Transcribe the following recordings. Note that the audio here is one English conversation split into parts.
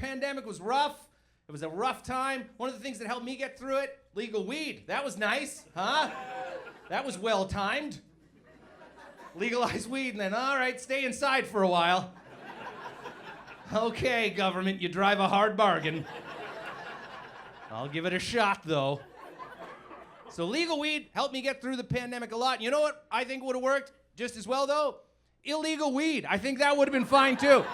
pandemic was rough. It was a rough time. One of the things that helped me get through it, legal weed. That was nice, huh? That was well-timed. Legalize weed and then, all right, stay inside for a while. Okay, government, you drive a hard bargain. I'll give it a shot, though. So legal weed helped me get through the pandemic a lot. You know what I think would have worked just as well, though? Illegal weed. I think that would have been fine, too.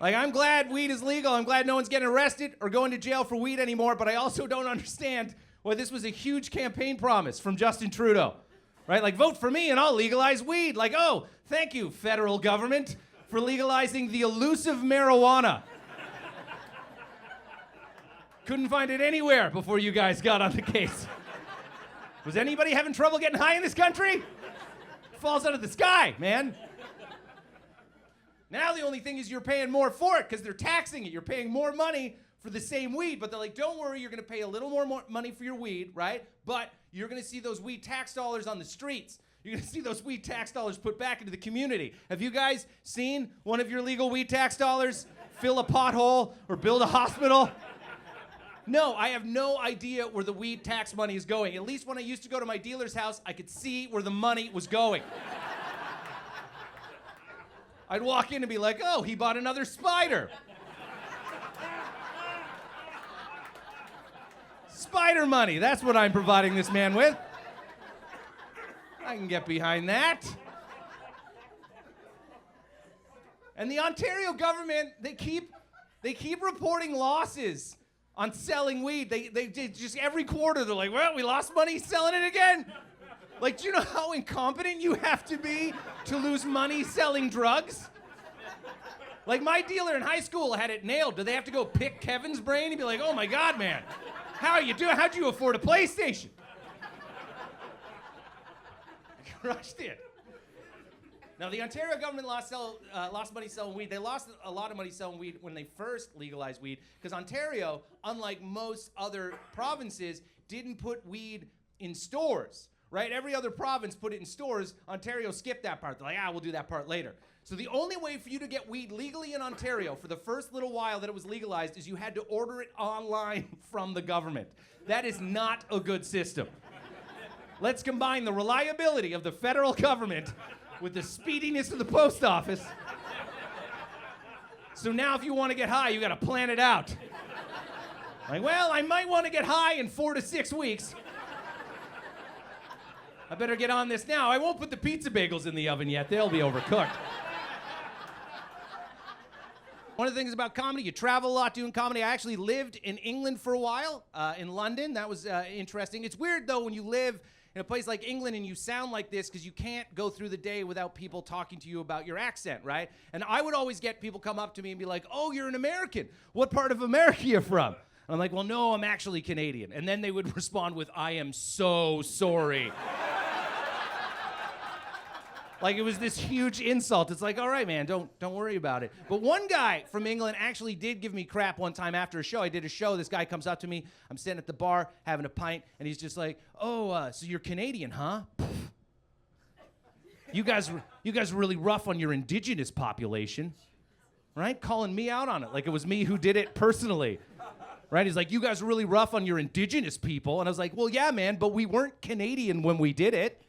Like, I'm glad weed is legal. I'm glad no one's getting arrested or going to jail for weed anymore, but I also don't understand why this was a huge campaign promise from Justin Trudeau. Right? Like, vote for me and I'll legalize weed. Like, oh, thank you, federal government, for legalizing the elusive marijuana. Couldn't find it anywhere before you guys got on the case. Was anybody having trouble getting high in this country? It falls out of the sky, man. Now the only thing is you're paying more for it because they're taxing it. You're paying more money for the same weed, but they're like, don't worry, you're going to pay a little more money for your weed, right? But you're going to see those weed tax dollars on the streets. You're going to see those weed tax dollars put back into the community. Have you guys seen one of your legal weed tax dollars fill a pothole or build a hospital? No, I have no idea where the weed tax money is going. At least when I used to go to my dealer's house, I could see where the money was going. I'd walk in and be like, oh, he bought another spider. Spider money, that's what I'm providing this man with. I can get behind that. And the Ontario government, they keep reporting losses on selling weed. They just every quarter, they're like, well, we lost money selling it again. Like, do you know how incompetent you have to be to lose money selling drugs? Like, my dealer in high school had it nailed. Do they have to go pick Kevin's brain and be like, oh my God, man, how are you doing? How'd you afford a PlayStation? Crushed it. Now, the Ontario government lost money selling weed. They lost a lot of money selling weed when they first legalized weed because Ontario, unlike most other provinces, didn't put weed in stores. Right? Every other province put it in stores. Ontario skipped that part. They're like, we'll do that part later. So the only way for you to get weed legally in Ontario for the first little while that it was legalized is you had to order it online from the government. That is not a good system. Let's combine the reliability of the federal government with the speediness of the post office. So now if you want to get high, you got to plan it out. Like, well, I might want to get high in 4 to 6 weeks. I better get on this now. I won't put the pizza bagels in the oven yet. They'll be overcooked. One of the things about comedy, you travel a lot doing comedy. I actually lived in England for a while, in London. That was interesting. It's weird, though, when you live in a place like England and you sound like this because you can't go through the day without people talking to you about your accent, right? And I would always get people come up to me and be like, oh, you're an American. What part of America are you from? And I'm like, well, no, I'm actually Canadian. And then they would respond with, I am so sorry. Like, it was this huge insult. It's like, all right, man, don't worry about it. But one guy from England actually did give me crap one time after a show. I did a show. This guy comes up to me. I'm sitting at the bar having a pint, and he's just like, oh, so you're Canadian, huh? You guys are really rough on your indigenous population, right? Calling me out on it like it was me who did it personally, right? He's like, you guys are really rough on your indigenous people. And I was like, well, yeah, man, but we weren't Canadian when we did it.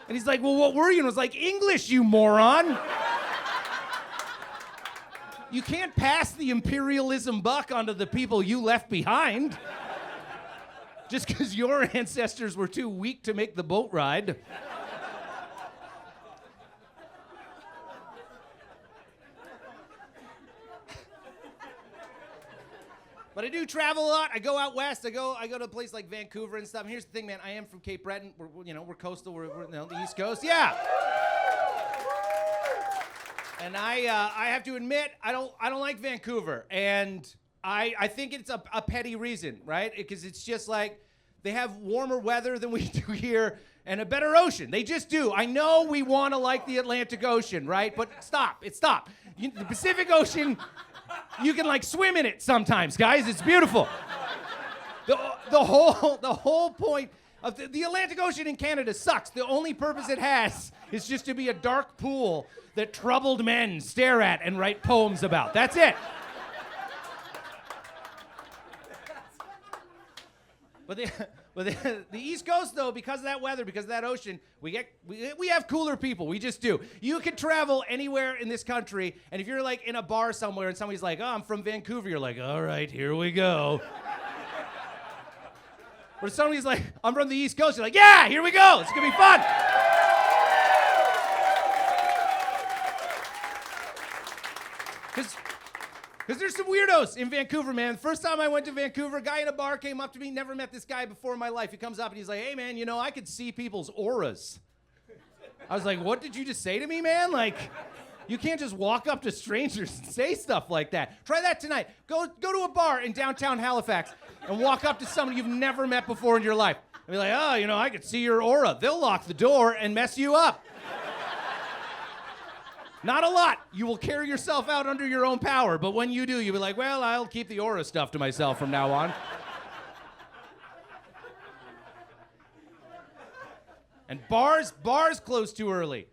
And he's like, well, what were you? And I was like, English, you moron. You can't pass the imperialism buck onto the people you left behind. Just because your ancestors were too weak to make the boat ride. But I do travel a lot. I go out west. I go to a place like Vancouver and stuff. And here's the thing, man. I am from Cape Breton. We're coastal. We're the East Coast. Yeah. And I have to admit, I don't like Vancouver. And I think it's a petty reason, right? Because it's just like they have warmer weather than we do here and a better ocean. They just do. I know we want to like the Atlantic Ocean, right? But stop. The Pacific Ocean, you can like swim in it sometimes, guys. It's beautiful. The whole point The Atlantic Ocean in Canada sucks. The only purpose it has is just to be a dark pool that troubled men stare at and write poems about. That's it. But the East Coast, though, because of that weather, because of that ocean, we have cooler people. We just do. You can travel anywhere in this country, and if you're like in a bar somewhere and somebody's like, "Oh, I'm from Vancouver," you're like, "All right, here we go." But if somebody's like, "I'm from the East Coast," you're like, "Yeah, here we go. It's gonna be fun." Because there's some weirdos in Vancouver, man. The first time I went to Vancouver, a guy in a bar came up to me, never met this guy before in my life. He comes up and he's like, "Hey, man, you know, I could see people's auras." I was like, "What did you just say to me, man? Like, you can't just walk up to strangers and say stuff like that. Try that tonight. Go to a bar in downtown Halifax and walk up to somebody you've never met before in your life. And be like, "Oh, you know, I could see your aura." They'll lock the door and mess you up. Not a lot. You will carry yourself out under your own power, but when you do, you'll be like, "Well, I'll keep the aura stuff to myself from now on." And bars close too early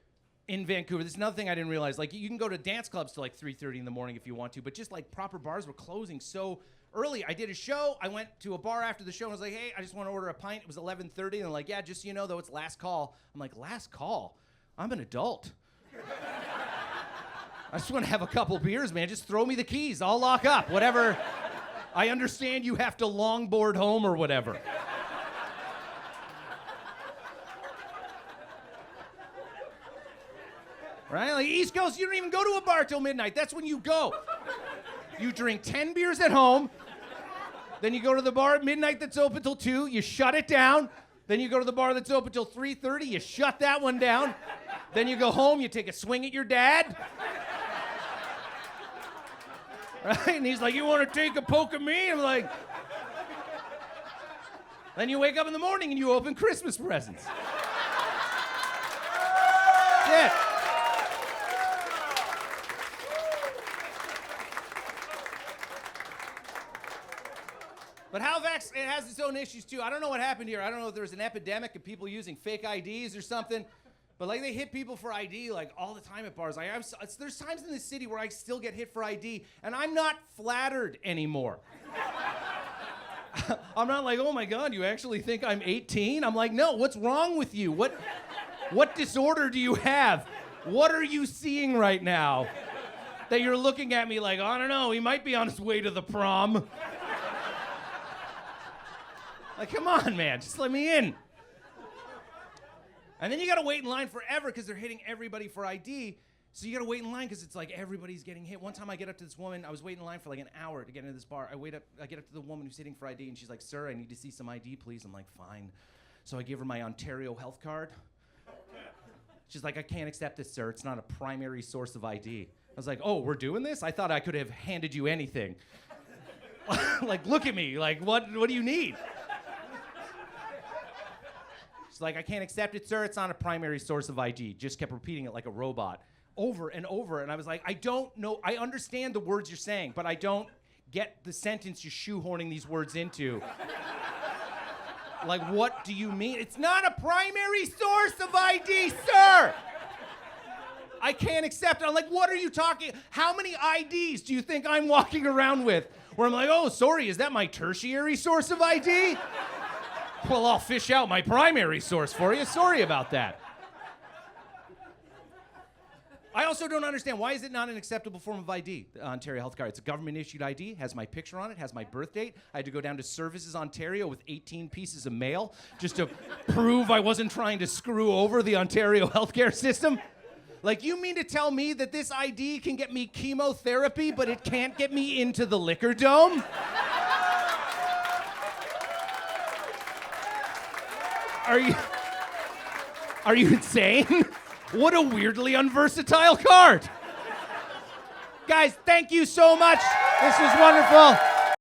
in Vancouver. This is another thing I didn't realize. Like, you can go to dance clubs till like 3:30 in the morning if you want to, but just like proper bars were closing so early. I did a show. I went to a bar after the show and was like, "Hey, I just want to order a pint." It was 11:30, and they're like, "Yeah, just so you know, though, it's last call." I'm like, "Last call? I'm an adult. I just want to have a couple beers, man. Just throw me the keys. I'll lock up. Whatever. I understand you have to longboard home or whatever." Right? Like, East Coast, you don't even go to a bar till midnight. That's when you go. You drink 10 beers at home. Then you go to the bar at midnight that's open till 2. You shut it down. Then you go to the bar that's open till 3:30. You shut that one down. Then you go home. You take a swing at your dad. Right? And he's like, "You want to take a poke at me?" I'm like... Then you wake up in the morning and you open Christmas presents. Yeah. But Halifax, it has its own issues too. I don't know what happened here. I don't know if there was an epidemic of people using fake IDs or something. But like, they hit people for ID like all the time at bars. There's times in this city where I still get hit for ID, and I'm not flattered anymore. I'm not like, "Oh my God, you actually think I'm 18? I'm like, "No, what's wrong with you? What disorder do you have? What are you seeing right now that you're looking at me like, I don't know, he might be on his way to the prom." Like, come on, man, just let me in. And then you gotta wait in line forever because they're hitting everybody for ID. So you gotta wait in line because it's like everybody's getting hit. One time I get up to this woman, I was waiting in line for like an hour to get into this bar. I get up to the woman who's hitting for ID, and she's like, "Sir, I need to see some ID, please." I'm like, "Fine." So I give her my Ontario health card. She's like, "I can't accept this, sir. It's not a primary source of ID." I was like, "Oh, we're doing this? I thought I could have handed you anything." Like, look at me. Like, what do you need? She's like, "I can't accept it, sir. It's not a primary source of ID." Just kept repeating it like a robot over and over. And I was like, "I don't know. I understand the words you're saying, but I don't get the sentence you're shoehorning these words into." Like, what do you mean? "It's not a primary source of ID, sir. I can't accept it." I'm like, "What are you talking? How many IDs do you think I'm walking around with?" Where I'm like, "Oh, sorry, is that my tertiary source of ID? Well, I'll fish out my primary source for you. Sorry about that." I also don't understand, why is it not an acceptable form of ID, the Ontario Health Card? It's a government-issued ID, has my picture on it, has my birth date. I had to go down to Services Ontario with 18 pieces of mail just to prove I wasn't trying to screw over the Ontario healthcare system. Like, you mean to tell me that this ID can get me chemotherapy, but it can't get me into the liquor dome? Are you insane? What a weirdly unversatile card. Guys, thank you so much. This was wonderful.